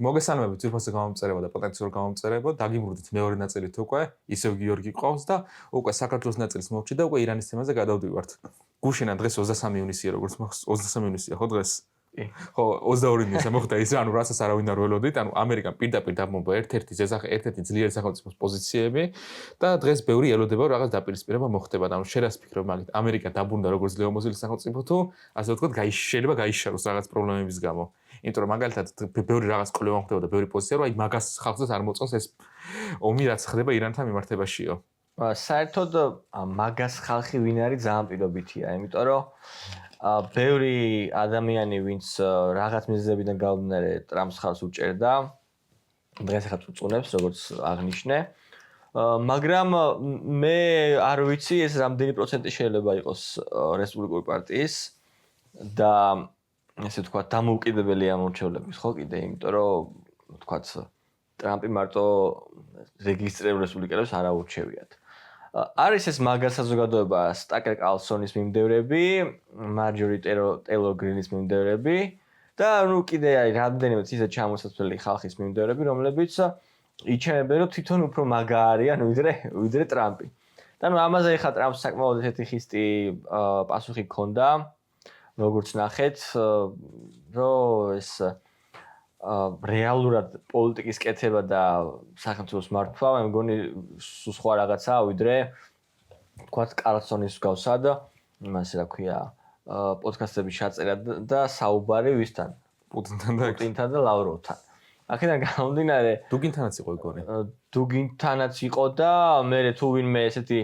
მოგესალმებით, ძირფასი გამომწერება და პოტენციურ გამომწერება, დაგიმრუდით მეორე ნაწილით უკვე, ისევ გიორგი ყავს და უკვე საქართველოს ნაწილს მოვჭი და უკვე ირანის თემაზე გადავდივართ. გუშინა დღეს 23 ივნისია, როგორც მახსოვს, 23 ივნისია ხო დღეს? ხო, 22 ივნისია მოხდა ის, ანუ რასაც არავინ არ ველოდით, ანუ ამერიკამ პირდაპირ დამოუკიდებლობა ერთ-ერთი ძლიერი სახელმწიფოს პოზიციები და დღეს ბევრი ელოდება რაღაც დაპირისპირება მოხდება. ანუ შენ რას ფიქრობ მაგით? ამერიკა დაბრუნდა როგორც ძლევამოსილი სახელმწიფო თუ ასე ვთქვათ, შეიძლება გაიშაროს რაღაც პრობლემების გამო. იმიტომ რომ მაგალითად ბევრი რაღაც კვლევა მოხდება და ბევრი პოზიცია რომ აი მაგას ხალხსაც არ მოწონს ეს ომი რაც ხდება ირანთან მიმართებაშიო. საერთოდ მაგას ხალხი ვინ არის ძალიან პირობითია, იმიტომ რომ ბევრი ადამიანი ვინც რაღაც მიზეზებიდან გამომდინარე ტრამპს ხარს უჭერდა დღეს ახლა წუწუნებს როგორც აღნიშნე მაგრამ მე არ ვიცი ეს რამდენი პროცენტი შეიძლება იყოს რესპუბლიკური პარტიის და ესე ვთქვათ დამოუკიდებელი ამორჩევლების ხო კიდე იმიტომ რომ ვთქვათ ტრამპი მარტო რეგისტრირებულ რესპუბლიკელებს არ აურჩევიათ არის ეს მაგარ საზოგადოება სტაკერ კალსონის მიმდევრები, მარჯორი ტეილორ გრინის მიმდევრები და ნუ კიდე არის რამდენიმე ისე ჩამოსაცვლელი ხალხის მიმდევრები, რომლებიც იჩემებენ რომ თვითონ უფრო მაგა არიან ვიდრე ტრამპი. და ნუ ამაზე ხა ტრამპს საკმაოდ ესეთი ხისტი პასუხი ჰქონდა, როგორც ნახეთ, რომ ეს რეალურად პოლიტიკის კეთება და სახელმწიფოს მართვა, მე მგონი სულ სხვა რაღაცაა, ვიდრე თქვათ კალსონის გავსად, იმას რა ქვია, პოდკასტების შეწერა და საუბარი ვისთან? პუტინთან და ლავროვთან. აქედან გამომდინარე, დუგინთანაც იყო ეგონი. დუგინთანაც იყო და მე თუ ვინმე ესეთი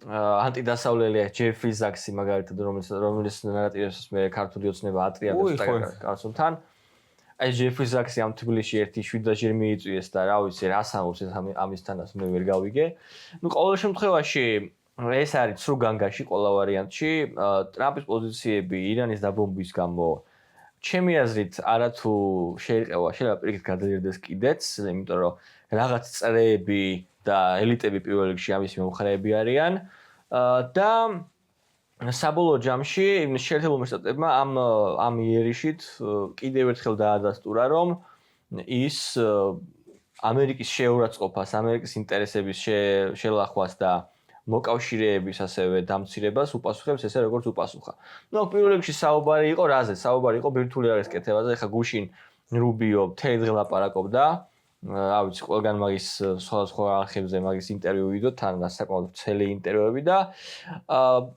ანტიდასავლელია ჯეფრი ზაქსი მაგალითად რომელიც ნარატივებს მე ქართული ოცნება ატრიალებს კალსონთან აი ჯეფრი ზაქსი ამ თბილისში 1-7-ჯერ მიიწვიეს და რა ვიცი რა სამობს ამისთანაც მე ვერ გავიგე. ნუ ყოველ შემთხვევაში ეს არის ცრუ განგაში ყველა ვარიანტში ტრამპის პოზიციები ირანის დაბომბვის გამო ჩემი აზრით არათუ შეიყევა შეიძლება პირიქით გადაიერდეს კიდეც იმიტომ რომ რაღაც წრეები და ელიტები პირველ რიგში ამის მომხრეები არიან და საბოლოო ჯამში შეერთებულმა შტატებმა ამ იერიშით კიდევ ერთხელ დაადასტურა რომ ის ამერიკის შეურაცხყოფას, ამერიკის ინტერესების შელახვას და მოკავშირეების ასევე დამცირებას უპასუხებს ესე როგორც უპასუხა. ნუ პირველ რიგში საუბარი იყო რაზე? საუბარი იყო ბირთვული არის კეთებაზე. ეხა გუშინ რუბიო მთელი დღე ლაპარაკობდა. რა ვიცი, ყველგან მაგის სხვა არხებზე მაგის ინტერვიუ ვიდო, თან საკმაოდ ცელი ინტერვიუები და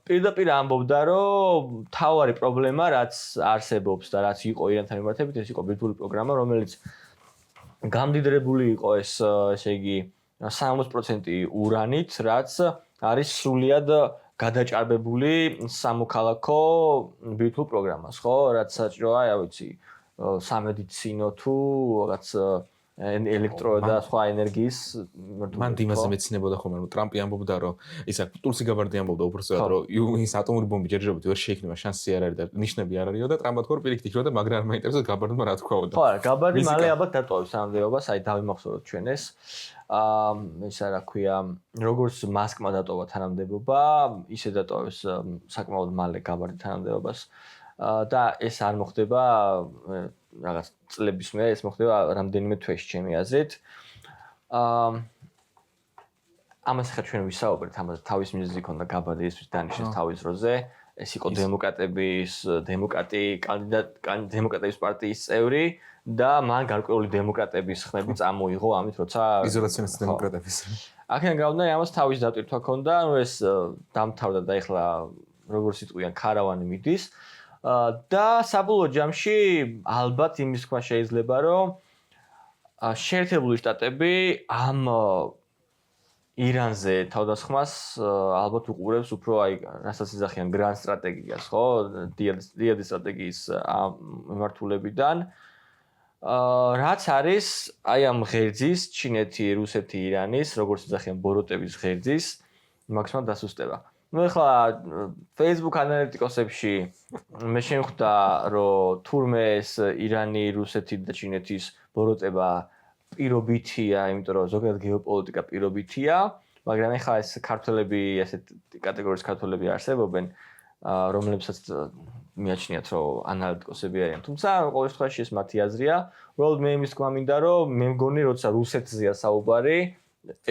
პირდაპირ ამბობდა, რომ თავარი პრობლემა რაც არსებობს და რაც იყო ირანთან მიმართებით, ეს იყო ბირთვული პროგრამა, რომელიც გამდიდრებული იყო ესე იგი 60% ურანით, რაც არის სრულიად გადაჭარბებული სამოქალაქო ბირთვულ პროგრამას, ხო? რაც საჭიროა, რა ვიცი, სამედიცინო თუ რაღაც ელექტრო და სხვა ენერგიის მან დიმაზე მეცნებოდა ხოლმე რომ ტრამპი ამბობდა რომ ისა ტულსი გაბარდი ამბობდა უბრალოდ რომ ის ატომური ბომბი ჯერჯერობით ვერ შეიქმნება შანსი არ არის და ნიშნები არ არისო და ტრამპმა თქვა რომ პირიქით იქნება და მაგრამ არ მაინტერესებს გაბარდმა რა თქვაოდა ხო გაბარდი მალე ალბათ დატოვებს სანადირობას აი დავიმახსოვროთ ჩვენ ეს ისა რა ქვია როგორც მასკმა დატოვა თანამდებობა ისე დატოვებს საკმაოდ მალე გაბარდი თანამდებობას და ეს არ მოხდება რაღაც წლების მერე ეს მოხდება რამდენიმე თვეში ჩემი აზრით. ამას ხა ჩვენ ვისაუბრეთ, ამას თავის მიზეზი ქონდა გაბარდის დანიშნეს თავის დროზე. ეს იყო დემოკრატების პარტიის წევრი და მან გარკვეული დემოკრატების ხმები წამოიღო ამით, როცა იზოლაციონისტი დემოკრატების. აქედან გამომდინარე ამას თავის დატვირთვა ქონდა, ანუ ეს დამთავრდა და ეხლა როგორც იტყვიან ქარავანი მიდის. და საბოლოო ჯამში ალბათ იმის თქვა შეიძლება რომ შეერთებული შტატები ამ ირანზე თავდასხმას ალბათ უყურებს უფრო აი რასაც იძახიან გრან სტრატეგიას ხო დიადის სტრატეგიის მიმართულებიდან რაც არის აი ამ ღერძის ჩინეთი, რუსეთი, ირანის როგორც იძახიან ბოროტების ღერძის მაქსიმალ დასუსტება. ნუ ახლა Facebook ანალიტიკოსებში მე შემხვდა რომ თურმე ეს ირანი, რუსეთი და ჩინეთის ბოროტება პირობითია, იმიტომ რომ ზოგადად გეოპოლიტიკა პირობითია, მაგრამ ახლა ეს ქართველები ასეთ კატეგორიის ქართველები არსებობენ, რომლებსაც მიაჩნიათ რომ ანალიტიკოსები არიან. თუმცა ყოველ შემთხვევაში ეს მათი აზრია. უბრალოდ მე იმის თქმა მინდა რომ მე მგონი როცა რუსეთზეა საუბარი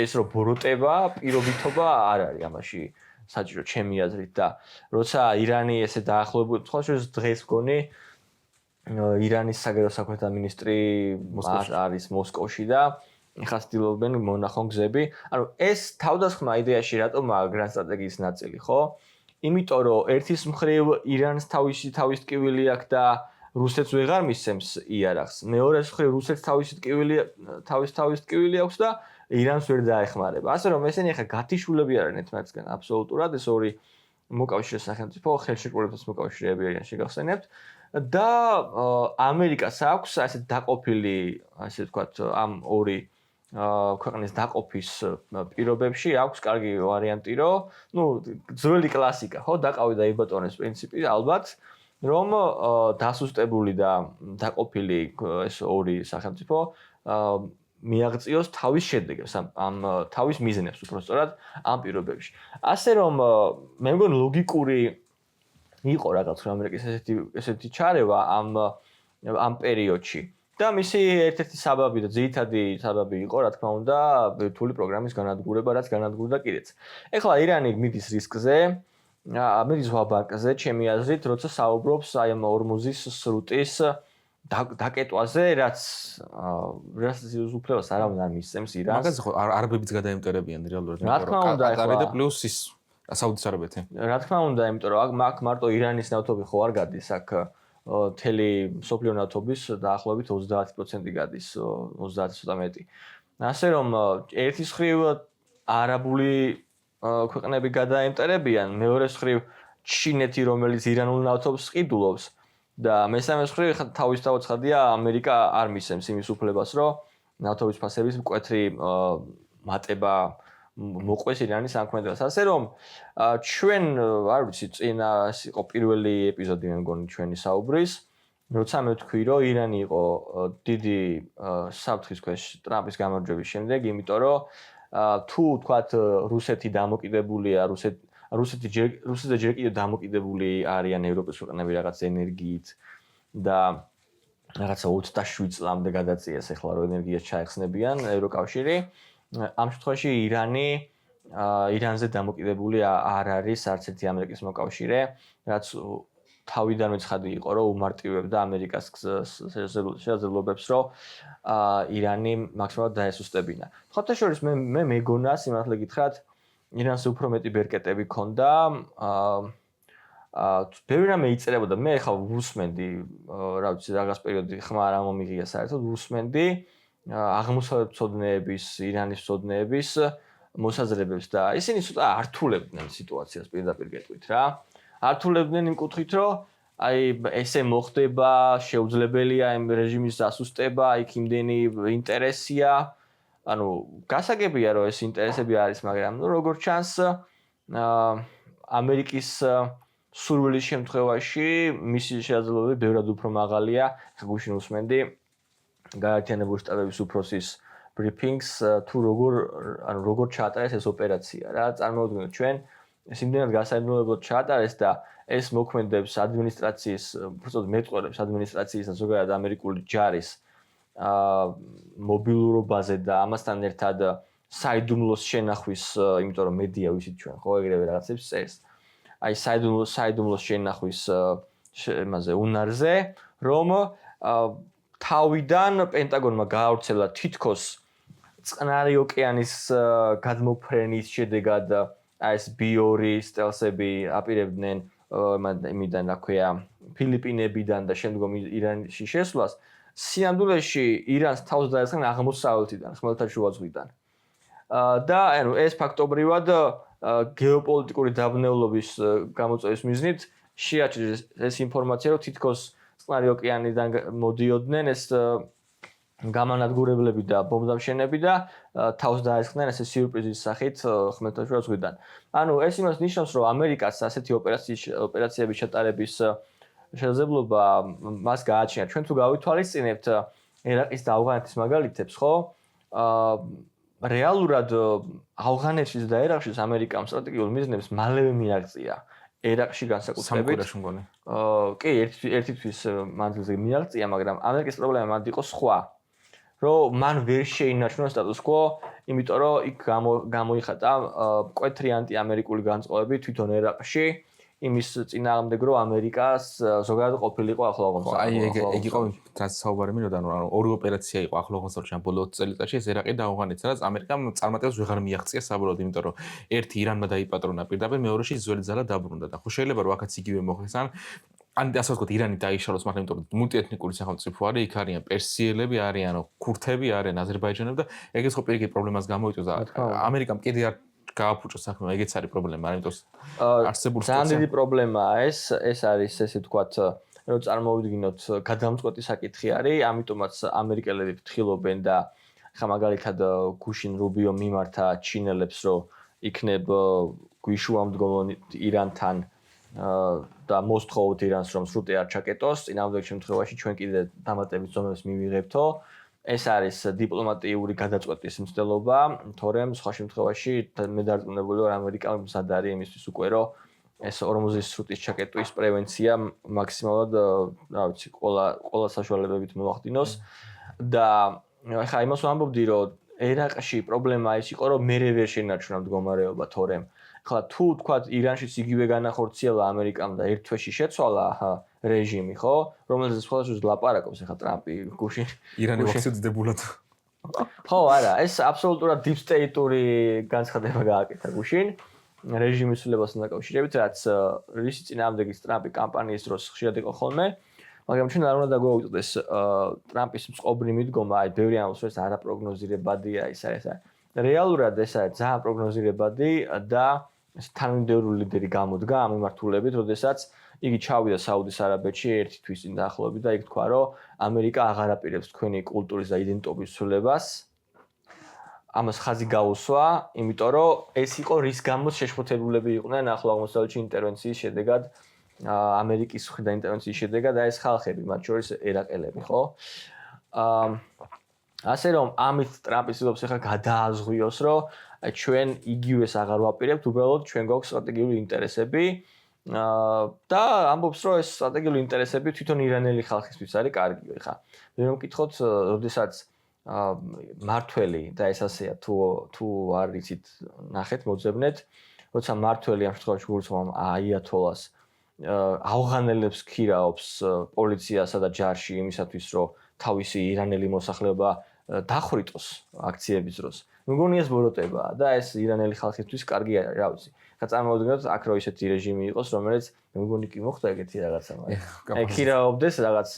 ეს რომ ბოროტება, პირობითობა არ არის ამაში საჭირო ჩემი აზრით და როცა ირანი ესე დაახლოებული სხვა შორის დღეს მგონი ირანის საგარეო საქმეთა მინისტრი არის მოსკოვში და ეხლა ცდილობენ მონახონ გზები. ანუ ეს თავდასხმა იდეაში რატომაა გრანდ სტრატეგიის ნაწილი, ხო? იმიტომ რომ ერთის მხრივ ირანს თავისი ტკივილი აქვს და რუსეთს ვეღარ მისცემს იარაღს. მეორეს მხრივ რუსეთს თავისი ტკივილი აქვს და ირანს ვერ დაეხმარება. ასე რომ ესენი ახლა გათიშულები არიან ერთმანეთისგან აბსოლუტურად ეს ორი მოკავშირე სახელმწიფო ხელშეკრულებითაც მოკავშირეები არიან შეგახსენებთ და ამერიკას აქვს ასე დაყოფილი ასე ვთქვათ ამ ორი ქვეყნის დაყოფის პირობებში აქვს კარგი ვარიანტი რომ ძველი კლასიკა ხო დაყავი და იბატონეს პრინციპი ალბათ რომ დასუსტებული და დაყოფილი ეს ორი სახელმწიფო მიაღწიოს თავის შედეგებს ამ თავის მიზნებს უბრალოდ ამ პირობებში. ასე რომ მე მგონი ლოგიკური იყო რაღაც რომ ამერიკის ესეთი ჩარევა ამ პერიოდში და მისი ერთ-ერთი საბაბი და ძირითადი საბაბი იყო რა თქმა უნდა ბირთვული პროგრამის განადგურება რაც განადგურდა კიდეც. ეხლა ირანი მიდის რისკზე, მიდის ვაბანკზე, ჩემი აზრით, როცა საუბრობს აი ამ ორმუზის სრუტის დაკეტვაზე, რაც უფლებას არავინ არ მისცემს ირანს. მაგაზე ხო არაბებიც გადაემტერებიან რეალურად. რა თქმა უნდა, ყატარი და პლუს ის საუდის არაბეთი. რა თქმა უნდა, იმიტომ რომ აქ მარტო ირანის ნავთობი ხო არ გადის, აქ მთელი მსოფლიო ნავთობის დაახლოებით 30% გადის, 30 ცოტა მეტი. ასე რომ ერთის მხრივ არაბული ქვეყნები გადაემტერებიან, მეორეს მხრივ ჩინეთი, რომელიც ირანულ ნავთობს ყიდულობს და მესამეს მხრივ თავისთავად ცხადია ამერიკა არ მისცემს იმის უფლებას, რომ ნავთობის ფასების მკვეთრი მატება მოყვეს ირანის სამქმედელს. ასე რომ ჩვენ არ ვიცი წინა იყო პირველი ეპიზოდი მე მგონი ჩვენი საუბრის, როცა მე ვთქვი რომ ირანი იყო დიდი საფრთხის ქვეშ ტრამპის გამარჯვების შემდეგ, იმიტომ რომ თუ თქვათ რუსეთი დამოკიდებულია, რუსეთზე ჯერ კიდევ დამოკიდებული არიან ევროპის ქვეყნები რაღაც ენერგიით და რაღაცა 27 წლამდე გადაწიეს ახლა რომ ენერგიას ჩაეხსნებიან ევროკავშირი. ამ შემთხვევაში ირანზე დამოკიდებული არ არის არც ერთი ამერიკის მოკავშირე, რაც თავიდანვე ცხადი იყო, რომ უმარტივებდა ამერიკას შესაძლებლობებს, რომ ირანი მაქსიმალურად დაესუსტებინა. ხოთაშორის მე მეგონა სიმართლე გითხრათ, ირანს უფრო მეტი ბერკეტები ქონდა. ბევრი რამე იწერებოდა. მე ხა ვუსმენდი, რა ვიცი, რაღაც პერიოდი ხმა არ მომიღია საერთოდ ვუსმენდი აღმოსავლეთ მცოდნეების, ირანის მცოდნეების მოსაზრებებს და ისინი ცოტა ართულებდნენ სიტუაციას პირდაპირ გეტყვით რა. ართულებდნენ იმ კუთხით, რომ აი ესე მოხდება, შეუძლებელია იმ რეჟიმის დასუსტება, იქ იმდენი ინტერესია. ანუ გასაგებია რომ ეს ინტერესები არის, მაგრამ როგორც ჩანს ამერიკის სურვილის შემთხვევაში მისი შესაძლებლობები ბევრად უფრო მაღალია. გუშინ უსმენდი გაერთიანებული შტატების უფროსის ბრიფინგს თუ როგორ ჩაატარეს ეს ოპერაცია რა წარმოუდგინოთ ჩვენ ეს იმდენად გასაინტერესებლად ჩაატარეს და ეს მოქმედებს ადმინისტრაციის უბრალოდ მეტყველებს ადმინისტრაციის და ზოგადად ამერიკული ჯარის მობილურობაზე და ამასთან ერთად საიდუმლოს შენახვის, იმიტომ რომ მედია ვიცით ჩვენ ხო ეგრევე რაღაცებს წერს. აი საიდუმლოს შენახვის იმაზე უნარზე, რომ თავიდან პენტაგონმა გაავრცელა თითქოს წყნარი ოკეანის გადმოფრენის შედეგად ეს B2 სტელსები აპირებდნენ იმიდან რა ქვია ფილიპინებიდან და შემდგომ ირანში შესვლას. სიამდვილეში ირანს თავს დაესხნენ აღმოსავლეთიდან, ხმელთაშუა ზღვიდან. და ანუ ეს ფაქტობრივად გეოპოლიტიკური დაბნეულობის გამოწვევის მიზნით შეაჩერეს ეს ინფორმაცია, რომ თითქოს წყნარი ოკეანიდან მოდიოდნენ ეს გამანადგურებლები და ბომბდამშენები და თავს დაესხნენ ესე სიურპრიზის სახით ხმელთაშუა ზღვიდან. ანუ ეს იმას ნიშნავს, რომ ამერიკას ასეთი ოპერაციების ჩატარების შესაძლებლობა მას გააჩნია. ჩვენ თუ გავითვალისწინებთ ერაყის და ავღანეთის მაგალითებს, ხო? რეალურად ავღანეთშიც და ერაყშიც ამერიკამ სტრატეგიულ მიზნებს მალევე მიაღწია. ერაყში განსაკუთრებით. სამკვირაში მგონი. კი, ერთი თვის მანძილზე მიაღწია, მაგრამ ამერიკის პრობლემა მანდ იყო სხვა. რომ მან ვერ შეინარჩუნა სტატუს კვო, იმიტომ რომ იქ გამოიხატა მკვეთრი ანტიამერიკული განწყობები თვითონ ერაყში, იმის წინააღმდეგ რომ ამერიკას ზოგადად ყოფილიყო ახლო აღმოსავლეთში. აი ეგ იყო რაც საუბარი მინდოდა, რომ ორი ოპერაცია იყო ახლო აღმოსავლეთში ამ ბოლო 20 წელიწადში, ეს ერაყი და ავღანეთი, სადაც ამერიკამ წარმატებას ვეღარ მიაღწია საბოლოოდ, იმიტომ რომ ერთი ირანმა დაიპატრონა პირდაპირ, მეორეში ძველი ძალა დაბრუნდა და ხო შეიძლება რომ აქაც იგივე მოხდეს, ან ასე ვთქვათ, ირანი დაიშალოს, მაგრამ იმიტომ რომ მულტიეთნიკური სახელმწიფო არის, იქ არიან პერსიელები, არიან ქურთები, არიან აზერბაიჯანელები და ეგეც ხო პირიქით პრობლემას გამოიწვევს და ამერიკამ კიდე არ გააფუჭოს საქმე, ეგეც არის პრობლემა, იმიტომ არსებული ძალიან დიდი პრობლემაა ეს არის ესე ვთქვათ, რომ წარმოვიდგინოთ, გადამწყვეტი საკითხი არის, ამიტომაც ამერიკელები ფრთხილობენ და ხა მაგალითად გუშინ რუბიო მიმართა ჩინელებს, რომ იქნებ გვიშუამდგომლონ ირანთან და მოსთხოვოთ ირანს, რომ სრუტე არ ჩაკეტოს, წინააღმდეგ შემთხვევაში ჩვენ კიდე დამატებით ზომებს მივიღებთო. ეს არის დიპლომატიური გადაწყვეტის მცდელობა, თორემ სხვა შემთხვევაში მე დარწმუნებული ვარ ამერიკა მზად არის იმისთვის უკვე რომ ეს 40 სრუტის ჩაკეტვის პრევენცია მაქსიმალურად, რა ვიცი, ყველა საშუალებებით მოახდინოს და ხა იმას ვამბობდი, რომ ერაყში პრობლემა ის იყო, რომ მე ვერ შეინარჩუნა მდგომარეობა თორემ ხლა თუ თქვათ ირანშიც იგივე განახორციელა ამერიკამ და ერთ თვეში შეცვალა რეჟიმი, ხო? რომელზეც სხვადასხვა ლაპარაკობს ახლა ტრამპი გუშინ ირანი ვაქცინდებულად. ხო, არა, ეს აბსოლუტურად deep state-ური განცხადება გააკეთა გუშინ რეჟიმის ცვლილებასთან დაკავშირებით, რაც რისი წინააღმდეგის ტრამპი კამპანიის დროს ხშირად იყო ხოლმე, მაგრამ ჩვენ არ უნდა დაგვაუწყდეს ტრამპის მწყობრი მიდგომა, აი ბევრი ამბობს, რომ ეს არაპროგნოზირებადია, ის არის. რეალურად ეს არის ძალიან პროგნოზირებადი და თანმიმდევრული ლიდერი გამოდგა ამ მიმართულებით, როდესაც იგი ჩავიდა საუდის არაბეთში ერთი თვის წინ დაახლოებით და იქ თქვა, რომ ამერიკა აღარ აპირებს თქვენი კულტურის და იდენტობის ცვლილებას. ამას ხაზი გაუსვა, იმიტომ რომ ეს იყო რის გამოც შეშფოთებულები იყვნენ ახლო აღმოსავლეთში ინტერვენციის შედეგად, ამერიკის მხრიდან ინტერვენციის შედეგად და ეს ხალხები, მათ შორის ერაყელები, ხო? ასე რომ ამით ტრამპი ცდილობს ახლა გადააზღვიოს, რომ ჩვენ იგივეს აღარ ვაპირებთ, უბრალოდ ჩვენ გვაქვს სტრატეგიული ინტერესები და ამბობს, რომ ეს სტრატეგიული ინტერესები თვითონ ირანელი ხალხისთვის არის კარგი. ხა მე ვმკითხოთ, როდესაც მართველი და ეს ასეა თუ არ იცით ნახეთ, მოძებნეთ, როცა მართველი ამ შემთხვევაში გულისხმობ აიათოლას ავღანელებს ქირაობს პოლიციასა და ჯარში იმისათვის, რომ თავისი ირანელი მოსახლეობა დახვრიტოს აქციების დროს. მე მგონი ეს ბოროტებაა და ეს ირანელი ხალხისთვის კარგი არის, რა ვიცი. ხა წარმოვიდგინოთ, აქ რო ისეთი რეჟიმი იყოს, რომელიც მე მგონი კი მოხდა ეგეთი რაღაცა, მაგრამ აი ქირაობდეს რაღაც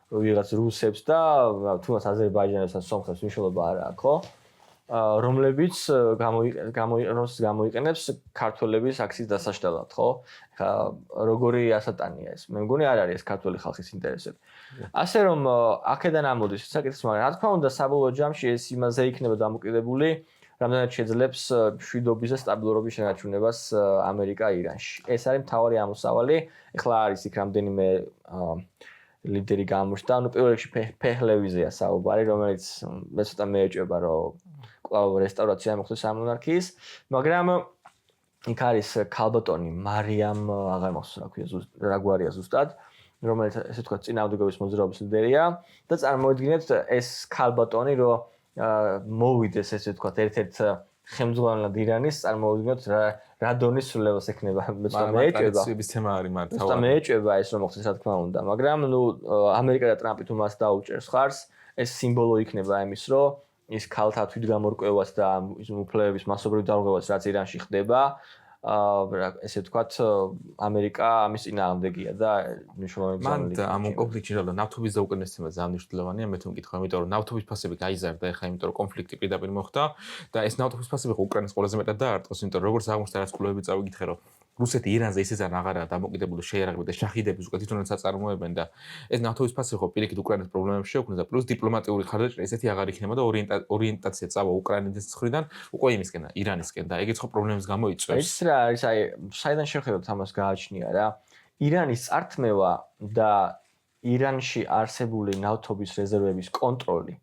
ვიღაც რუსებს და თუნდაც აზერბაიჯანელს ან სომხებს მნიშვნელობა არ აქვს, ხო? რომლებიც გამოიყენებს ქართველების აქციის დასაშტელად, ხო? ხა როგორი ასატანია ეს? მე მგონი არ არის ეს ქართველი ხალხის ინტერესები. ასე რომ აქედან ამოდის საკითხი, მაგრამ რა თქმა უნდა, საბოლოო ჯამში ეს იმაზე იქნება დამოკიდებული, რამდენად შეძლებს მშვიდობის და სტაბილურობის შენარჩუნებას ამერიკა ირანში. ეს არის მთავარი ამოსავალი. ეხლა არის იქ რამდენიმე ლიდერი გამოჩნდა, ანუ პირველ რიგში ფეჰლევიზეა საუბარი, რომელიც მე ცოტა მეეჭვება, რომ კვლავ რესტავრაცია მოხდეს ამ მონარქიის, მაგრამ იქ არის ქალბატონი მარიამ, აღარ მახსოვს რა ქვია რა გვარია ზუსტად, რომელიც ესე ვთქვათ წინააღმდეგობის მოძრაობის ლიდერია და წარმოიდგინეთ ეს ქალბატონი, რომ მოვიდეს ესე ვთქვათ ერთ-ერთ ხელმძღვანელად ირანის, წარმოიდგინოთ რა დონის ცვლილებას ექნება, მე ცოტა მეეჭვება. ტრადიციების თემა არის მართავად. ცოტა მეეჭვება ეს რომ მოხდეს რა თქმა უნდა, მაგრამ ნუ ამერიკა და ტრამპი თუ მას დაუჭერს ხარს, ეს სიმბოლო იქნება იმის, რომ ის ქალთა თვითგამორკვევას და ის უფლებების მასობრივ დარღვევას რაც ირანში ხდება, ესე ვთქვათ, ამერიკა ამის წინააღმდეგია და მნიშვნელოვანი გზავნილი. მან ამ კონფლიქტში რა ნავთობის დაუკიდესება ძალიან მნიშვნელოვანია, მე თუ მკითხავ, იმიტომ რომ ნავთობის ფასები გაიზარდა ახლა, იმიტომ რომ კონფლიქტი პირდაპირ მოხდა და ეს ნავთობის ფასები ხო უკრაინას ყველაზე მეტად დაარტყოს, იმიტომ რომ როგორც აღმოჩნდა რაც კვლევები წავიკითხე, რომ რუსეთი ირანზე ისე ძალიან აღარაა დამოკიდებული შეიარაღებით და შაჰიდების უკვე თვითონაც აწარმოებენ და ეს ნავთობის ფასი ხო პირიქით უკრაინას პრობლემებს შეუქმნის და პლუს დიპლომატიური ხარჯი ესეთი აღარ იქნება და ორიენტაცია წავა უკრაინის მხრიდან უკვე იმისკენ, ირანისკენ და ეგეც ხო პრობლემებს გამოიწვევს. ეს რა არის, აი, საიდან შევხედოთ ამას გააჩნია რა. ირანის წართმევა და ირანში არსებული ნავთობის რეზერვების კონტროლი.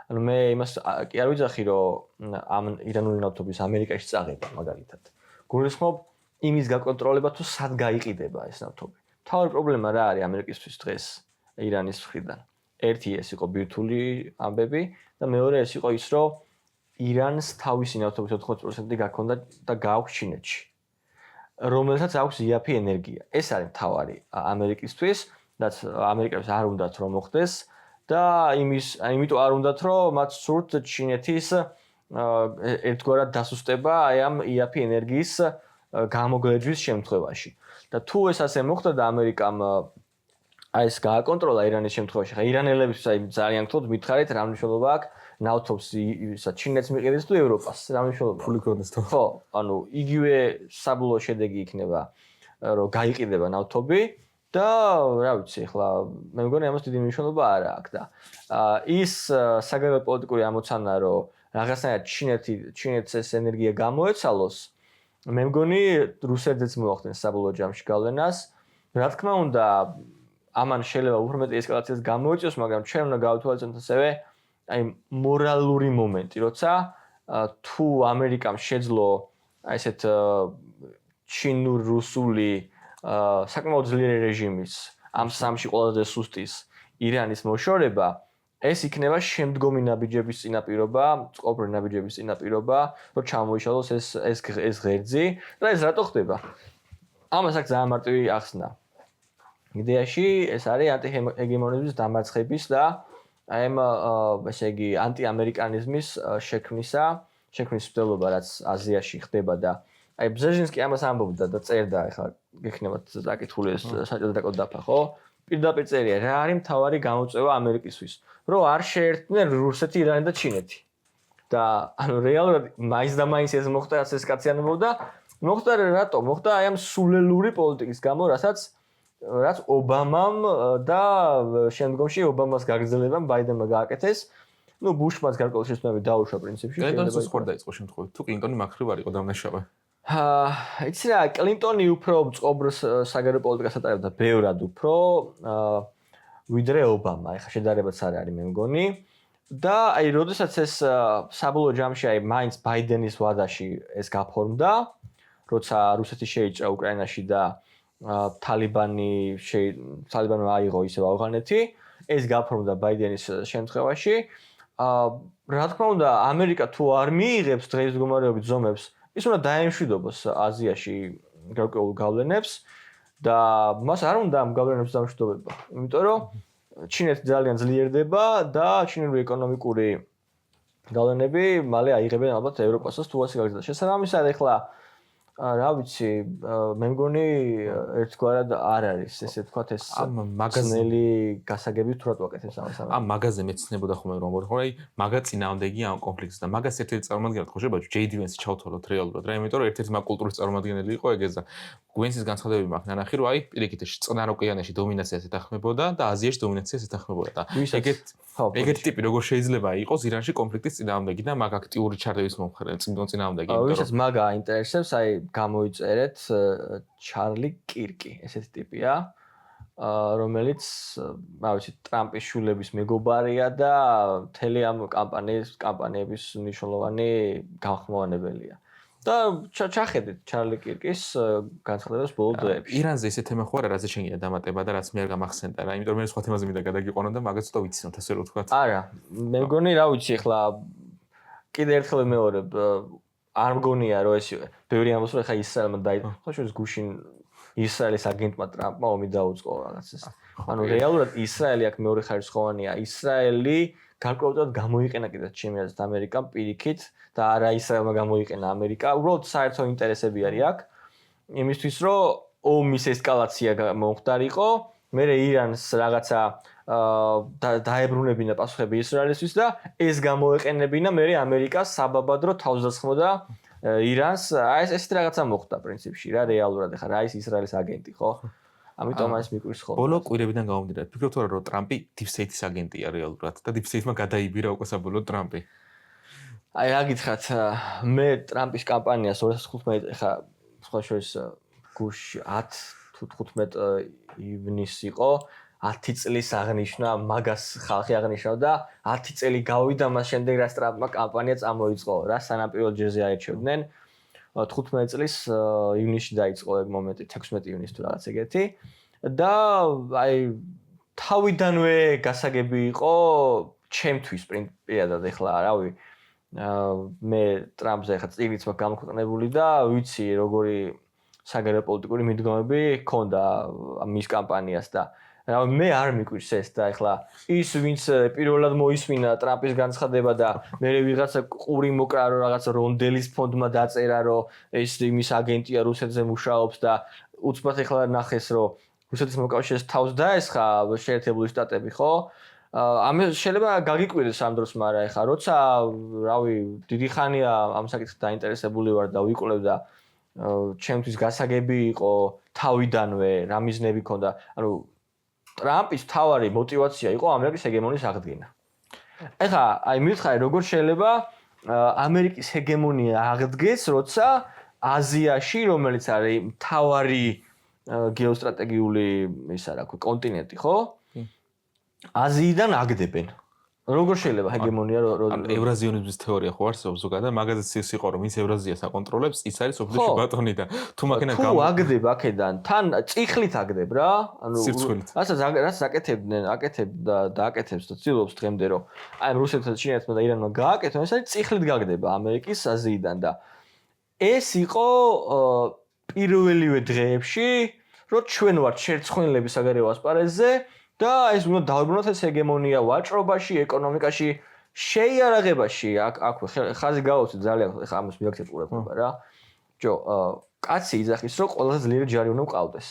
ანუ მე იმას კი არ ვიძახი, რომ ამ ირანული ნავთობის ამერიკაში წაღება მაგალითად. გულისხმობ იმის გაკონტროლება თუ სად გაიყიდება ეს ნავთობი. თავი პრობლემა რა არის ამერიკისთვის დღეს ირანის მხრიდან? ერთი ეს იყო ბირთვული ამბები და მეორე ეს იყო ის, რომ ირანს თავისი ნავთობის 80% გაქონდა და გააქვს ჩინეთში. რომელსაც აქვს იაფი ენერგია. ეს არის მთავარი ამერიკისთვის, რაც ამერიკას არ უნდათ რომ მოხდეს და იმიტომ არ უნდათ რომ მათ სურთ ჩინეთის ერთგვარად დასუსტება აი ამ იაფი ენერგიის გამოგლეჯვის შემთხვევაში. და თუ ეს ასე მოხდა და ამერიკამ აი ეს გააკონტროლა ირანის შემთხვევაში, ხა ირანელებისთვის აი ძალიან გთხოვთ მითხარით რა მნიშვნელობა აქვს ნავთობს ისა ჩინეთს მიყიდეს თუ ევროპას რა მნიშვნელობა ფული ქონდეს თუ ხო ანუ იგივე საბოლოო შედეგი იქნება რომ გაიყიდება ნავთობი და რა ვიცი ხლა მე მგონი ამას დიდი მნიშვნელობა არ აქვს და ის საგარეო პოლიტიკური ამოცანა რომ რაღაცნაირად ჩინეთს ეს ენერგია გამოეცალოს მე მგონი რუსეთზეც მოახდენს საბოლოო ჯამში გავლენას რა თქმა უნდა ამან შეიძლება უფრო მეტი ესკალაციას გამოიწვიოს მაგრამ ჩვენ უნდა გავთვალისწინოთ ასევე აი მორალური მომენტი, როცა თუ ამერიკამ შეძლო აი ესეთ ჩინურ-რუსული საკმაოდ ძლიერი რეჟიმის ამ სამში ყველაზე სუსტის ირანის მოშორება, ეს იქნება შემდგომი ნაბიჯების წინაპირობა, წყობრი ნაბიჯების წინაპირობა, რომ ჩამოიშალოს ეს ღერძი და ეს რატო ხდება? ამას აქვს ძალიან მარტივი ახსნა. იდეაში ეს არის ანტიჰეგემონიზმის დამარცხების და აი ამ ესე იგი ანტიამერიკანიზმის შექმნის მცდელობა რაც აზიაში ხდება და აი ბზეჟინსკი ამას ამბობდა და წერდა ახლა გექნებათ საკითხული ეს საჭირო დაკოდ დაფა ხო პირდაპირ წერია რა არის მთავარი გამოწვევა ამერიკისთვის რომ არ შეერთდნენ რუსეთი ირანი და ჩინეთი და ანუ რეალურად მაინც და მაინც ეს მოხდა ეს კაციანებობდა მოხდა რატო მოხდა აი ამ სულელური პოლიტიკის გამო რაც ობამამ და შემდგომში ობამას გაგრძელებამ ბაიდენმა გააკეთეს. ნუ ბუშმაც გარკვეული შეცდომები დაუშვა პრინციპში. კლინტონის ხوار დაიწყო შემთხვევით. თუ კლინტონი მაქრივ არ იყო დამნაშავე. იცი რა, კლინტონი უფრო წყობრს საგარეო პოლიტიკას ატარებდა ბევრად უფრო ვიდრე ობამა. ეხლა შედარებაც არ არის მე მგონი. და აი როდესაც ეს საბოლოო ჯამში აი მაინც ბაიდენის ვადაში ეს გაფორმდა, როცა რუსეთი შეიჭრა უკრაინაში და თალიბანმა აიღო ისევ ავღანეთი, ეს გაფორმდა ბაიდენის შემთხვევაში. რა თქმა უნდა, ამერიკა თუ არ მიიღებს დღეს მდგომარეობით ზომებს, ის უნდა დაემშვიდობოს აზიაში გარკვეულ გავლენებს და მას არ უნდა ამ გავლენებს დამშვიდობება. იმიტომ რომ ჩინეთი ძალიან ძლიერდება და ჩინური ეკონომიკური გავლენები მალე აიღებენ ალბათ ევროპასაც თუ ასე გაგრძელდება. შესაბამისად ეხლა რა ვიცი, მე მგონი ერთგვარად არ არის ესე ვთქვათ ეს მაგაზნელი გასაგები თუ რატო აკეთებს ამას. ამ მაგაზე მეცნებოდა ხოლმე რომ აი მაგა წინააღმდეგია ამ კონფლიქტს და მაგას ერთ-ერთი წარმომადგენელი ხო შეიძლება ჯეი დი ვენსი ჩავთვალოთ რეალურად რა, იმიტომ რომ ერთ-ერთი მაგ კულტურის წარმომადგენელი იყო ეგეც და ვენსის განცხადებები მაქვს ნანახი რომ აი პირიქით წყნარ ოკეანეში დომინაციას ეთანხმებოდა და აზიაში დომინაციას ეთანხმებოდა და ეგეთი ტიპი როგორ შეიძლება იყოს ირანში კონფლიქტის წინააღმდეგი და მაგ აქტიური ჩარევის მომხრე წინააღმდეგი. ვისაც მაგა აინტერესებს აი გამოიწერეთ ჩარლი კირკი, ესეთი ტიპია, რომელიც, რა ვიცი, ტრამპის შვილების მეგობარია და მთელი ამ კამპანიების მნიშვნელოვანი განხმოვანებელია. და ჩახედეთ ჩარლი კირკის განცხადებას ბოლო დღეებში. ირანზე ისე თემა ხო არა, რაზე შეგიძლია დამატება და რაც მე არ გამახსენდა რა, იმიტომ რომ მე სხვა თემაზე მინდა გადაგიყვანო და მაგაც ცოტა ვიცინოთ, ასე რომ ვთქვათ. არა, მე მგონი რა ვიცი, ახლა კიდე ერთხელ მეორებ არ მგონია რომ ეს ბევრი ამბობს რომ ხა ისრაელმა დაიწყო ხო შორის გუშინ ისრაელის აგენტმა ტრამპმა ომი დაუწყო რაღაცას. ანუ რეალურად ისრაელი აქ მეორე ხარისხოვანია. ისრაელი გარკვეულად გამოიყენა კიდე ჩემი აზრით ამერიკამ პირიქით და არა ისრაელმა გამოიყენა ამერიკა. უბრალოდ საერთო ინტერესები არის აქ იმისთვის რომ ომის ესკალაცია მომხდარიყო. მე ირანს რაღაცა დაებრუნებინა პასუხები ისრაელისთვის და ეს გამოეყენებინა მე ამერიკას საბაბად რომ თავს დასხმოდა ირანს. აი ესეთი რაღაცა მოხდა პრინციპში რა რეალურად ახლა რა ის ისრაელის აგენტი ხო? ამიტომ ეს მიკვირს ხოლმე. ბოლო კვირებიდან გამომდინარე, ფიქრობთ რომ ტრამპი დიპსტეიტის აგენტია რეალურად და დიპსტეიტმა გადაიბირა უკვე საბოლოოდ ტრამპი. აი რა გითხრათ, მე ტრამპის კამპანიას 2015 ახლა სხვა შორის გუშინ 10 თუ 15 ივნისი იყო. 10 წლის აღნიშნა მაგას ხალხი აღნიშნავდა 10 წელი გავიდა მას შემდეგ რაც ტრამპმა კამპანია წამოიწყო რა სანაპირო ჯერზე აირჩევდნენ 15 წლის ივნისში დაიწყო ეგ მომენტი 16 ივნისს თუ რაღაც ეგეთი და აი თავიდანვე გასაგები იყო ჩემთვის პირადად ეხლა რავი მე ტრამპზე ხა წიგნიც მაქვს გამოქვეყნებული და ვიცი როგორი საგარეო პოლიტიკური მიდგომები ჰქონდა მის კამპანიას და რა მე არ მიკვირს ეს და ეხლა ის ვინც პირველად მოისმინა ტრამპის განცხადება და მე ვიღაცა ყური მოკრა რომ რაღაც რონდელის ფონდმა დაწერა რომ ეს იმის აგენტია რუსეთზე მუშაობს და უცბად ეხლა ნახეს რომ რუსეთის მოკავშირეს თავს დაესხა შეერთებული შტატები ხო ამე შეიძლება გაგიკვირდეს ამ დროს მაგრამ ეხლა როცა რავი დიდი ხანია ამ საკითხით დაინტერესებული ვარ და ვიკვლევ და ჩემთვის გასაგები იყო თავიდანვე რა მიზნები ქონდა ანუ ტრამპის თავარი мотиваცია იყო ამერიკის ჰეგემონიის აღდგენა. ეხლა აი მითხარი როგორ შეიძლება ამერიკის ჰეგემონია აღდგეს, როცა აზიაში, რომელიც არის თავარი გეოსტრატეგიული ისა რა ქვია, კონტინენტი, ხო? აზიიდან აგდებენ. როგორ შეიძლება ჰეგემონია ევრაზიონიზმის თეორია ხო არსებობს ზოგადად, მაგაზეც ის იყო რომ ის ევრაზიას აკონტროლებს, ის არის ოფიციალური ბატონი და თუ მაგენა თუ აგდებ აქედან, თან წიხლით აგდებ რა, ანუ რაც აკეთებდნენ, და აკეთებს და ცდილობს დღემდე რომ აი რუსეთთან, ჩინეთთან და ირანთან გააკეთონ, ეს არის წიხლით გაგდება ამერიკის აზიიდან და ეს იყო პირველივე დღეებში, რომ ჩვენ ვართ შერწყმილები საგარეო ასპარეზზე და ეს უნდა დავიბრუნოთ ეს ჰეგემონია ვაჭრობაში, ეკონომიკაში, შეიარაღებაში, აქვე ხაზი გავაცეთ ძალიან ხა ამას მიაქცეთ ყურადღება რა. ჯო, კაცი იძახის რომ ყველაზე ძლიერი ჯარი უნდა ყავდეს.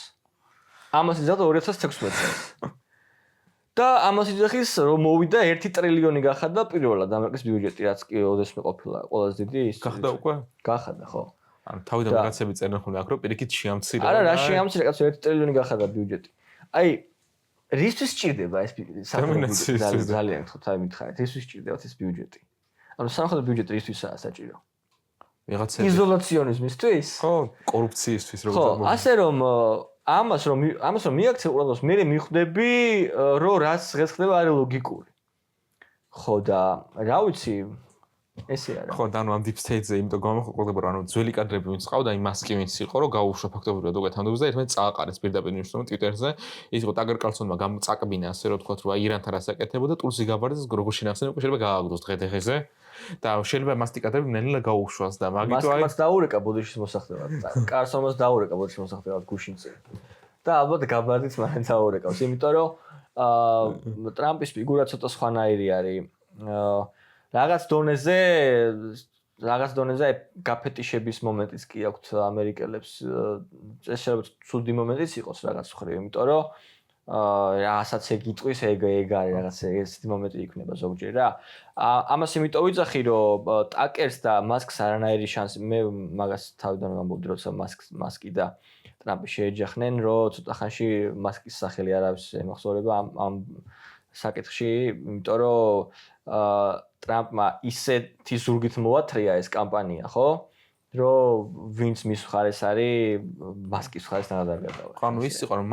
ამას იძახა 2016 წელს. და ამას იძახის რომ მოვიდა 1 ტრილიონი გახადა პირველად ამერიკის ბიუჯეტი, რაც კი ოდესმე ყოფილა ყველაზე დიდი ის. გახდა უკვე? გახადა, ხო. ანუ თავიდან რაღაცები წერენ ხოლმე აქ რომ პირიქით შეამცირა. არა, რა შეამცირა, კაცო 1 ტრილიონი გახადა ბიუჯეტი. აი რისთვის სჭირდება ეს ძალიან ხო თავი მითხარით რისთვის სჭირდებათ ეს ბიუჯეტი ანუ სამხედრო ბიუჯეტი რისთვისაა საჭირო ვიღაცები იზოლაციონიზმისთვის ხო კორუფციისთვის როგორ ხო ასე რომ ამას რომ მიაქცევ ყურადღებას მე მიხვდები რომ რაც დღეს ხდება არის ლოგიკური ხო და რა ვიცი ესე არა ხო და ანუ ამ deep state-ზე იმიტომ გამოხდება რომ ანუ ძველი კადრები ვინც ყავდა იმ მასკი ვინც იყო რომ გაუშვა ფაქტობრივად უკვე თანამდებობაზე და ერთმანეთს წააყარეს პირდაპირ ნიშნულობ Twitter-ზე ის იყო ტაგერ კარლსონმა წაკბინა ასე რომ თქვა რომ აი ირანთან რას აკეთებოდა ტულსი გაბარდეს როგორ შინახსენ უკვე შეიძლება გააგდოს დღე-დღეზე და შეიძლება მასტი კადრები ნელა გაუშვას და მაგითო აი მასკმაც დაურეკა ბოდიშის მოსახდელად კარლსონმაც დაურეკა ბოდიშის მოსახდელად გუშინზე და ალბათ გაბარდიც მან დაურეკავს იმიტომ რომ ტრამპის ფიგურა ცოტა სხვანაირი არის რაღაც დონეზე გაფეტიშების მომენტიც კი აქვთ ამერიკელებს ეს შეიძლება ცუდი მომენტიც იყოს რაღაც ხრი იმიტომ რომ რაღაცაც ეგ იტყვის ეგ არის რაღაც ესეთი მომენტი იქნება ზოგჯერ რა ამას იმიტომ ვიძახი რომ ტაკერს და მასკს არანაირი შანსი მე მაგას თავიდან ვამბობდი როცა მასკი და ტრამპი შეეჯახნენ რომ ცოტა ხანში მასკის სახელი არავის ემახსოვრება ამ საკითხში იმიტომ რომ ტრამპმა ისეთი ზურგით მოათრია ეს კამპანია, ხო? რომ ვინც მის მხარეს არის, მასკის მხარეს თანადარ გადავა. ხო, ანუ ის იყო რომ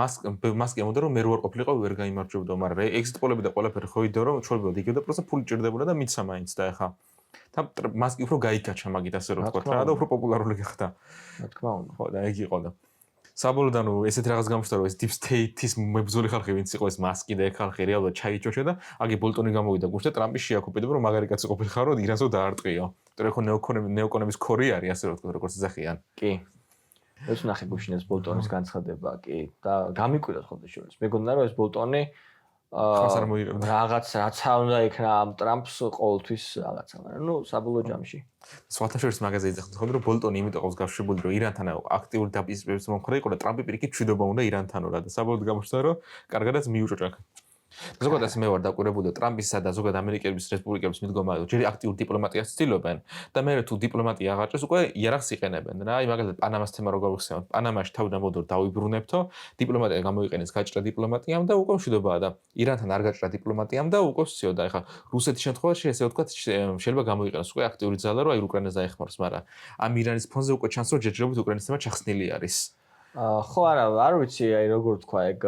მასკი ამბობდა რომ მე რო არ ყოფილიყო ვერ გაიმარჯვებდო, მაგრამ ეგზიტ პოლები და ყველაფერი ხო იდეო რომ ჩვეულებრივად იგივე და პროსტა ფული ჭირდებოდა და მიცა მაინც და ეხა და მასკი უფრო გაიკაჩა მაგით ასე რომ თქვა რა და უფრო პოპულარული გახდა. რა თქმა უნდა. ხო და ეგ იყო და საბოლოოდ ანუ ესეთ რაღაც გამოჩნდა რომ ეს deep state-ის მებრძოლი ხალხი ვინც იყო ეს მასკი და ეგ ხალხი რეალურად ჩაიჭოშა და აგე ბოლტონი გამოვიდა გუშინ და ტრამპი შეაკუპირდა რომ მაგარი კაცი ყოფილიყარო რომ ირანსო დაარტყიო. იმიტომ რომ ნეოკონების ქორი არის ასე რომ თქვა როგორც ზახიან. კი. ეს ნახე გუშინ ეს ბოლტონის განცხადება კი და გამიკვირდა ხოლმე შორის. მეგონა რომ ეს ბოლტონი ხას არ მოიღებდა. რაღაც რაცა უნდა იქნა ამ ტრამპს ყოველთვის რაღაცა, მაგრამ ნუ საბოლოო ჯამში. სხვათა შორის მაგაზე იძახდა ხოლმე რომ ბოლტონი იმიტომ ყავს გავშვებული რომ ირანთან აქტიური დაპირისპირების მომხრე იყო და ტრამპი პირიქით მშვიდობა უნდა ირანთანო რა და საბოლოოდ გამოჩნდა რომ კარგადაც მიუჭოჭა. ზოგადად მე ვარ დაკვირებული რომ ტრამპისა და ზოგადად ამერიკელების რესპუბლიკელების მიდგომა ჯერ აქტიურ დიპლომატიას ცდილობენ და მე თუ დიპლომატია აღაჭრეს უკვე იარაღს იყენებენ რა აი მაგალითად პანამას თემა რო გავიხსენოთ პანამაში თავიდან მოდორ დავიბრუნებთო დიპლომატია გამოიყენეს გაჭრა დიპლომატიამ და უკვე მშვიდობაა და ირანთან არ გაჭრა დიპლომატიამ და უკვე ვსიო და ეხლა რუსეთის შემთხვევაში ესე ვთქვათ შეიძლება გამოიყენოს უკვე აქტიური ძალა რომ აი უკრაინას დაეხმაროს მაგრამ ამ ირანის ფონზე უკვე ჩანს რომ ჯერჯერობით უკრაინის თემა ჩახსნილი არის ხო არა არ ვიცი აი როგორ თქვა ეგ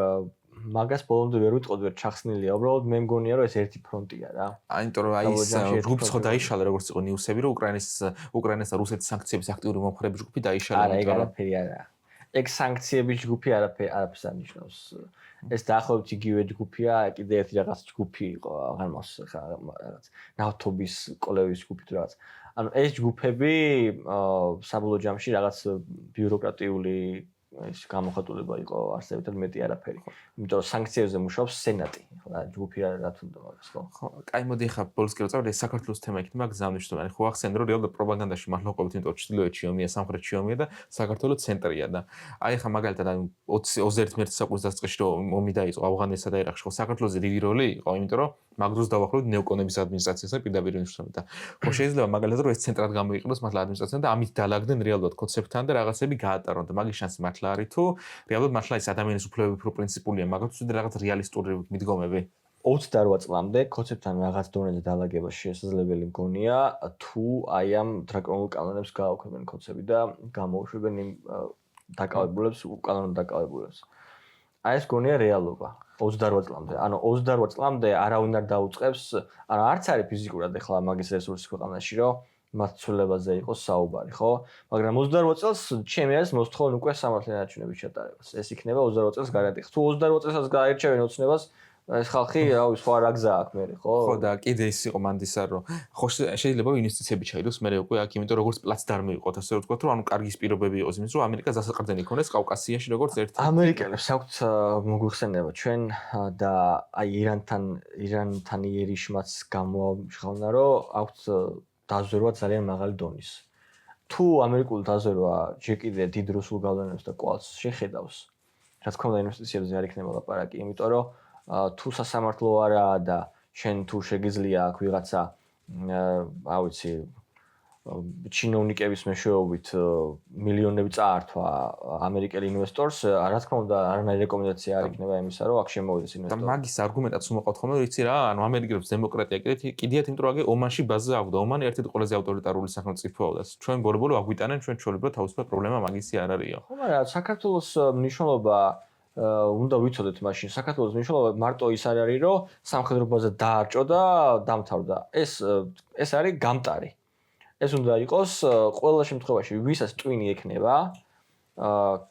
მაგას ბოლომდე ვერ ვიტყოდი, ვერ ჩახსნილია. უბრალოდ მე მგონია, რომ ეს ერთი ფრონტია რა. იმიტომ რომ აი ეს ჯგუფი ხო დაიშალა, როგორც იყო ნიუსები, რომ უკრაინას და რუსეთის სანქციების აქტიური მომხრეების ჯგუფი დაიშალა, იმიტომ რომ არაფერი არა. ეგ სანქციების ჯგუფი არაფერს არ ნიშნავს. ეს დაახლოებით იგივე ჯგუფია, კიდე ერთი რაღაც ჯგუფი იყო, აღარ მახსოვს ხა რაღაც ნავთობის კოლევის ჯგუფი თუ რაღაც. ანუ ეს ჯგუფები საბოლოო ჯამში რაღაც ბიუროკრატიული ეს გამოხატულება იყო არსებითად მეტი არაფერი. იმიტომ რომ სანქციებზე მუშაობს სენატი, ხო, ჯგუფი რა თუნდა მაგას, ხო? ხო, კაი მოდი ხა ბოლოს კი როწავდი საქართველოს თემა იქნება გზავნიშნულოვანი. ხო ახსენე რომ რეალურად პროპაგანდაში მართლა ყოფილ იმიტომ ჩრდილოეთში ომია, სამხრეთში ომია და საქართველოს ცენტრია და აი ხა მაგალითად 21 მერცის საუკუნის დასაწყისში რომ ომი დაიწყო ავღანეთსა და ერაყში, ხო საქართველოს დიდი როლი იყო, იმიტომ რომ მაგ დროს დავახლოვდით ნეოკონების ადმინისტრაციასთან პირდაპირ ნიშნულობით და ხო შეიძლება მაგალითად რომ ეს ცენტრად გამოიყენოს მართლა ადმინისტრაციასთან და ამით დაალაგდნენ რეალურად კონცეფტთან და რაღაცები გაატარონ და მაგის შანსი მართლა არის თუ რეალურად მართლა ეს ადამიანის უფლებები უფრო პრინციპულია მაგათაც და რაღაც რეალისტური მიდგომები 28 წლამდე კონცეფტთან რაღაც დონეზე დაალაგება შესაძლებელი მგონია თუ აი ამ დრაკონულ კანონებს გააუქმებენ კონცეფტი და გამოუშვებენ იმ დაკავებულებს უკანონო დაკავებულებს აი ეს გონია რეალობა 28 წლამდე. ანუ 28 წლამდე არავინ არ დაუწყებს, ანუ არც არის ფიზიკურად ახლა მაგის რესურსი ქვეყანაში, რომ მათ ცვლილებაზე იყოს საუბარი, ხო? მაგრამ 28 წელს ჩემი არის მოსთხოვნა უკვე სამართლიანი არჩევნების ჩატარებას. ეს იქნება 28 წელს გარანტია. თუ 28 წელსაც გაერჩევენ ოცნებას, ეს ხალხი, რავი, სხვა რა გზა აქვს მე, ხო? ხო და კიდე ის იყო მანდისა, რომ ხო შეიძლება ინვესტიციები ჩაიდოს მე უკვე აქ, იმიტომ როგორც პლაცდარმი იყო, ასე ვთქვათ, რომ ანუ კარგი პირობები იყოს იმის, რომ ამერიკა დასაყრდენი იქონეს კავკასიაში როგორც ერთ ამერიკელებს აქვთ მოგვიხსენება ჩვენ და აი ირანთან იერიშმაც გამოაჩღავნა, რომ აქვთ დაზვერვა ძალიან მაღალი დონის. თუ ამერიკული დაზვერვა ჯერ კიდე დიდ რუსულ გავლენებს და კვალს შეხედავს, რა თქმა უნდა ინვესტიციებზე არ იქნება ლაპარაკი, იმიტომ რომ თუ სასამართლო არაა და შენ თუ შეგიძლია აქ ვიღაცა რა ვიცი ჩინოვნიკების მეშვეობით მილიონები წაართვა ამერიკელ ინვესტორს, რა თქმა უნდა არანაირი რეკომენდაცია არ იქნება იმისა, რომ აქ შემოვიდეს ინვესტორი. და მაგის არგუმენტაც უმოყავთ ხოლმე, რომ იცი რა, ანუ ამერიკელებს დემოკრატია კიდიათ, იმიტომ რომ აგე ომანში ბაზა აღვდა. ომანი ერთ-ერთი ყველაზე ავტორიტარული სახელმწიფოა და ჩვენ ბორბოლო აგვიტანენ ჩვენ ჩვეულებრივ თავისუფლად პრობლემა მაგისი არ არისო. ხო, მაგრამ საქართველოს მნიშვნელობა უნდა ვიცოდეთ მაშინ საქართველოს მნიშვნელობა მარტო ის არ არის, რომ სამხედრო ბაზა დაარჭო და დამთავრდა. ეს არის გამტარი. ეს უნდა იყოს ყველა შემთხვევაში ვისაც ტვინი ექნება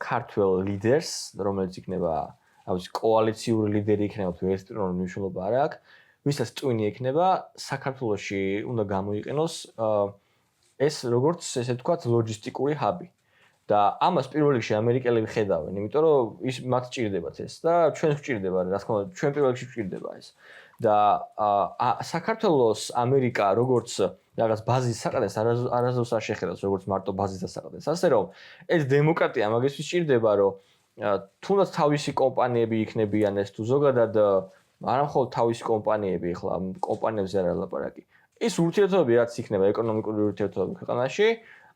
ქართველ ლიდერს, რომელიც იქნება, რა ვიცი, კოალიციური ლიდერი იქნება თუ ერთდროულად მნიშვნელობა არ აქვს, ვისაც ტვინი ექნება საქართველოში უნდა გამოიყენოს ეს როგორც ესე ვთქვათ ლოჯისტიკური ჰაბი. და ამას პირველ რიგში ამერიკელები ხედავენ, იმიტომ რომ ის მათ ჭირდებათ ეს და ჩვენს გვჭირდება, რა თქმა უნდა, ჩვენ პირველ რიგში გვჭირდება ეს. და საქართველოს ამერიკა როგორც რაღაც ბაზის საყრდენს არასდროს არ შეხედავს როგორც მარტო ბაზის დასაყრდენს. ასე რომ ეს დემოკრატია მაგისთვის ჭირდება, რომ თუნდაც თავისი კომპანიები იქნებიან ეს თუ ზოგადად არა მხოლოდ თავისი კომპანიები, ახლა კომპანიებზე არ ლაპარაკი. ის ურთიერთობები რაც იქნება ეკონომიკური ურთიერთობები ქვეყანაში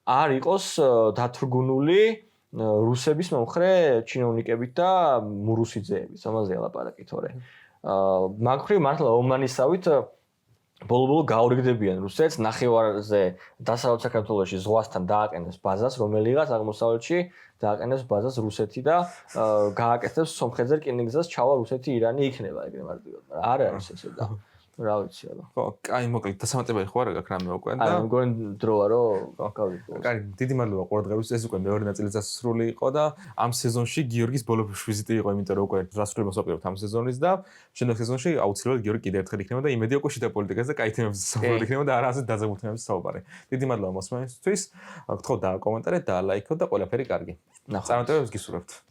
არ იყოს დათრგუნული რუსების მომხრე ჩინოვნიკებით და მურუსიძეებით, ამაზე ლაპარაკი თორე. მაგხრივ მართლა ომანისავით ბოლო-ბოლო გაურიგდებიან რუსეთს ნახევარზე დასავლეთ საქართველოში ზღვასთან დააყენებს ბაზას, რომელიღაც აღმოსავლეთში დააყენებს ბაზას რუსეთი და გააკეთებს სომხეთზე რკინიგზას ჩავა რუსეთი ირანი იქნება ეგრე მარტივად, მაგრამ არ არის ესე და რა ვიცი აბა. ხო, კაი მოკლედ დასამატებელი ხო არა გაქვს რამე უკვე და აი მგონი დროა რომ გავიგო. კაი, დიდი მადლობა ყურადღებისთვის. ეს უკვე მეორე ნაწილი დასასრული იყო და ამ სეზონში გიორგის ბოლო ვიზიტი იყო, იმიტომ რომ უკვე დასასრულებას ვაპირებთ ამ სეზონის და შემდეგ სეზონში აუცილებლად გიორგი კიდევ ერთხელ იქნება და იმედი უკვე შიდა პოლიტიკაზე და კაი თემებზე საუბარი იქნება და არასდროს დაძაბულ თემებზე საუბარი. დიდი მადლობა მოსმენისთვის. გთხოვთ და კომენტარეთ და ლაიქოთ და ყველაფერი კარგი. წარმატებებს გისურვებთ.